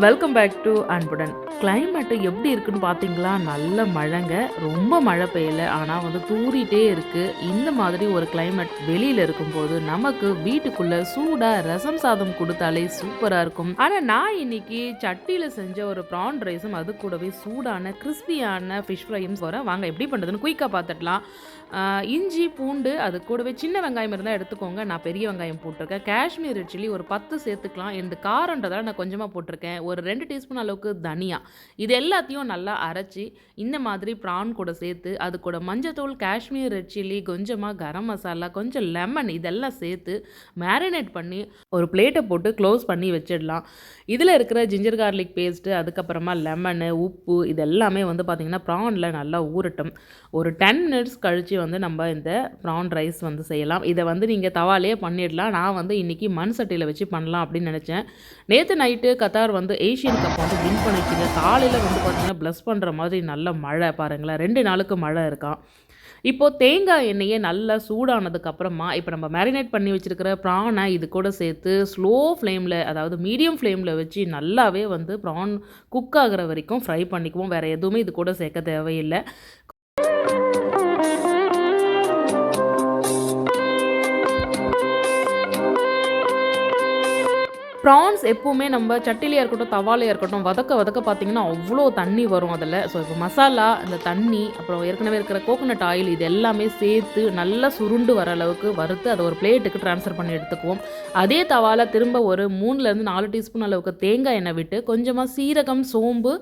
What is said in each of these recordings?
Welcome back to அன்புடன். Climate எப்படி இருக்குன்னு பார்த்தீங்களா? நல்ல மழைங்க. ரொம்ப மழை பெய்யல. ஆனால் வந்து தூறிட்டே இருக்கு. இந்த மாதிரி ஒரு கிளைமேட் வெளியில் இருக்கும்போது நமக்கு வீட்டுக்குள்ள சூடாக ரசம் சாதம் கொடுத்தாலே சூப்பராக இருக்கும். ஆனால் நான் இன்னைக்கு சட்டியில் செஞ்ச ஒரு ப்ரான் ரைஸும் அது கூடவே சூடான கிறிஸ்பியான ஃபிஷ் ஃப்ரையும் வரேன். வாங்க எப்படி பண்ணுறதுன்னு குயிக்காக பார்த்துடலாம். இஞ்சி பூண்டு அது கூடவே சின்ன வெங்காயம் இருந்தால் எடுத்துக்கோங்க. நான் பெரிய வெங்காயம் போட்டிருக்கேன். காஷ்மீர் ரெட் சில்லி ஒரு 10 சேர்த்துக்கலாம். இந்த காரன்றதால நான் கொஞ்சமாக போட்டிருக்கேன். ஒரு 2 டீஸ்பூன் அளவுக்கு தனியா, இது எல்லாத்தையும் நல்லா அரைச்சி இந்த மாதிரி ப்ரான் கூட சேர்த்து அது கூட மஞ்சத்தூள், காஷ்மீர் ரெட் சில்லி, கொஞ்சமாக கரம் மசாலா, கொஞ்சம் லெமன் இதெல்லாம் சேர்த்து மேரினேட் பண்ணி ஒரு பிளேட்டை போட்டு க்ளோஸ் பண்ணி வச்சிடலாம். இதில் இருக்கிற ஜிஞ்சர் கார்லிக் பேஸ்ட்டு, அதுக்கப்புறமா லெமனு, உப்பு இது எல்லாமே வந்து பார்த்திங்கன்னா ப்ரானில் நல்லா ஊறட்டும். ஒரு 10 மினிட்ஸ் கழித்து வந்து நம்ம இந்த ப்ரான் ரைஸ் வந்து செய்யலாம். இதை வந்து நீங்கள் தவாலே பண்ணிடலாம். நான் வந்து இன்றைக்கி மண் சட்டியில் வச்சு பண்ணலாம் அப்படின்னு நினச்சேன். நேற்று நைட்டு கத்தார் வந்து ஏஷியன் கப் வந்து வின் பண்ணிச்சுங்க. காலையில் வந்து பார்த்திங்கன்னா ப்ளஸ் பண்ணுற மாதிரி நல்ல மழை பாருங்களேன். 2 நாளுக்கு மழை இருக்கான். இப்போது தேங்காய் எண்ணெயை நல்லா சூடானதுக்கப்புறமா இப்போ நம்ம மேரினேட் பண்ணி வச்சுருக்கிற ப்ரானை இது கூட சேர்த்து ஸ்லோ ஃப்ளேமில், அதாவது மீடியம் ஃப்ளேமில் வச்சு நல்லாவே வந்து ப்ரான் குக் ஆகிற வரைக்கும் ஃப்ரை பண்ணிக்குவோம். வேறு எதுவுமே இது கூட சேர்க்க தேவையில்லை. ப்ரான்ஸ் எப்போவுமே நம்ம சட்டிலையாக இருக்கட்டும் தவாலையாக இருக்கட்டும் வதக்க பார்த்திங்கன்னா அவ்வளோ தண்ணி வரும் அதில். ஸோ இப்போ மசாலா, இந்த தண்ணி, அப்புறம் ஏற்கனவே இருக்கிற கோகோனட் ஆயில் இது எல்லாமே சேர்த்து நல்லா சுருண்டு வர அளவுக்கு வறுத்து அதை ஒரு பிளேட்டுக்கு ட்ரான்ஸ்ஃபர் பண்ணி எடுத்துக்குவோம். அதே தவால திரும்ப ஒரு 3லேருந்து 4 டீஸ்பூன் அளவுக்கு தேங்காய் எண்ணெய் விட்டு கொஞ்சமாக சீரகம், சோம்பு,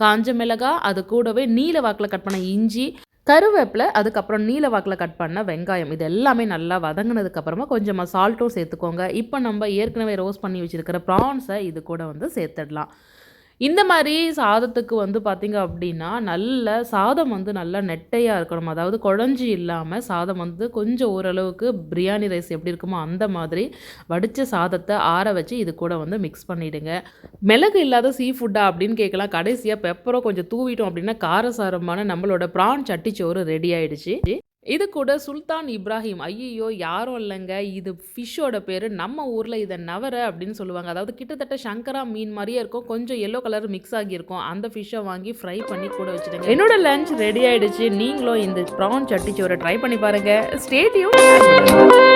காஞ்ச மிளகாய், அது கூடவே நீல வாக்கில் கட் பண்ண இஞ்சி, கருவேப்பிலை, அதுக்கப்புறம் நீல வாக்கில் கட் பண்ண வெங்காயம் இது எல்லாமே நல்லா வதங்கினதுக்கப்புறமா கொஞ்சமாக சால்ட்டும் சேர்த்துக்கோங்க. இப்போ நம்ம ஏற்கனவே ரோஸ்ட் பண்ணி வச்சுருக்கிற ப்ரான்ஸை இது கூட வந்து சேர்த்துடலாம். இந்த மாதிரி சாதத்துக்கு வந்து பார்த்திங்க அப்படின்னா நல்ல சாதம் வந்து நல்லா நெட்டையாக இருக்கணும். அதாவது குழஞ்சி இல்லாமல் சாதம் வந்து கொஞ்சம் ஓரளவுக்கு பிரியாணி ரைஸ் எப்படி இருக்குமோ அந்த மாதிரி வடித்த சாதத்தை ஆற வச்சு இது கூட வந்து மிக்ஸ் பண்ணிவிடுங்க. மிளகு இல்லாத சீ ஃபுட்டா அப்படின்னு கேட்கலாம். கடைசியாக பெப்பரோ கொஞ்சம் தூவிட்டோம் அப்படின்னா காரசாரமான நம்மளோட ப்ரான் சட்டிச்சோறு ரெடி ஆயிடுச்சு. இது கூட சுல்தான் இப்ராஹிம், ஐயோ யாரும் இல்லைங்க, இது ஃபிஷ்ஷோட பேர். நம்ம ஊரில் இதை நவரை அப்படின்னு சொல்லுவாங்க. அதாவது கிட்டத்தட்ட சங்கரா மீன் மாதிரியே இருக்கும், கொஞ்சம் எல்லோ கலர் மிக்ஸ் ஆகியிருக்கும். அந்த ஃபிஷ்ஷை வாங்கி ஃப்ரை பண்ணி கூட வச்சுடுங்க. என்னோட லஞ்ச் ரெடி ஆகிடுச்சு. நீங்களும் இந்த ப்ரான் சட்டிச்சோரை ட்ரை பண்ணி பாருங்கள். Stay tune.